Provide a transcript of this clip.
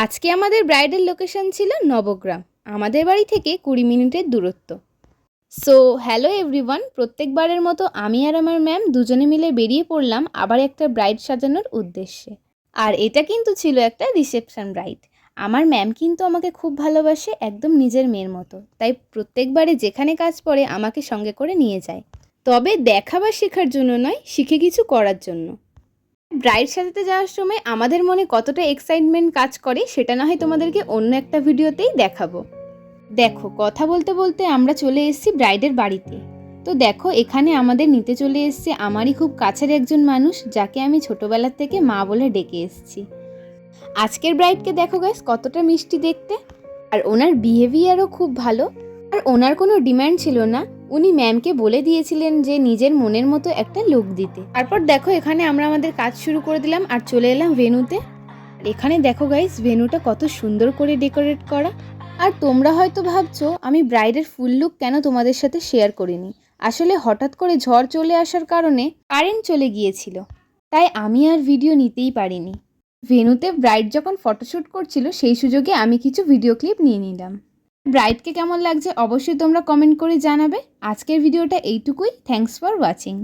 আজকে আমাদের bridal location ছিল নবগ্রাম, আমাদের বাড়ি থেকে 20 মিনিটের দূরত্ব। সো হ্যালো এভরিওয়ান, প্রত্যেকবারের মতো আমি আর আমার ম্যাম দুজনে মিলে বেরিয়ে পড়লাম আবার একটা ব্রাইড সাজানোর উদ্দেশ্যে। আর এটা কিন্তু ছিল একটা রিসেপশন ব্রাইড। আমার ম্যাম কিন্তু আমাকে খুব ভালোবাসে, একদম নিজের মেয়ের মতো, তাই প্রত্যেকবারে যেখানে কাজ পড়ে আমাকে সঙ্গে করে নিয়ে যায়। তবে দেখা বা শেখার জন্য নয়, শিখে কিছু করার জন্য। ব্রাইড সাজাতে যাওয়ার সময় আমাদের মনে কতটা এক্সাইটমেন্ট কাজ করে সেটা না হয় তোমাদেরকে অন্য একটা ভিডিওতেই দেখাবো। দেখো, কথা বলতে বলতে আমরা চলে এসেছি ব্রাইডের বাড়িতে। তো দেখো, এখানে আমাদের নিতে চলে এসেছে আমারই খুব কাছের একজন মানুষ, যাকে আমি ছোটবেলার থেকে মা বলে ডেকে এসেছি। আজকের ব্রাইডকে দেখো গাইস, কতটা মিষ্টি দেখতে, আর ওনার বিহেভিয়ারও খুব ভালো। আর ওনার কোনো ডিমান্ড ছিল না, উনি ম্যামকে বলে দিয়েছিলেন যে নিজের মনের মতো একটা লুক দিতে। তারপর দেখো, এখানে আমরা আমাদের কাজ শুরু করে দিলাম আর চলে এলাম ভেন্যুতে। এখানে দেখো গাইস, ভেন্যুটা কত সুন্দর করে ডেকোরেট করা। আর তোমরা হয়তো ভাবছো আমি ব্রাইডের ফুল লুক কেন তোমাদের সাথে শেয়ার করিনি। আসলে হঠাৎ করে ঝড় চলে আসার কারণে কারেন্ট চলে গিয়েছিল, তাই আমি আর ভিডিও নিতেই পারিনি। ভেন্যুতে ব্রাইড যখন ফটোশ্যুট করছিল সেই সুযোগে আমি কিছু ভিডিও ক্লিপ নিয়ে নিলাম। ব্রাইডকে কেমন লাগছে অবশ্যই তোমরা কমেন্ট করে জানাবে। আজকের ভিডিওটা এইটুকুই। Thanks for watching.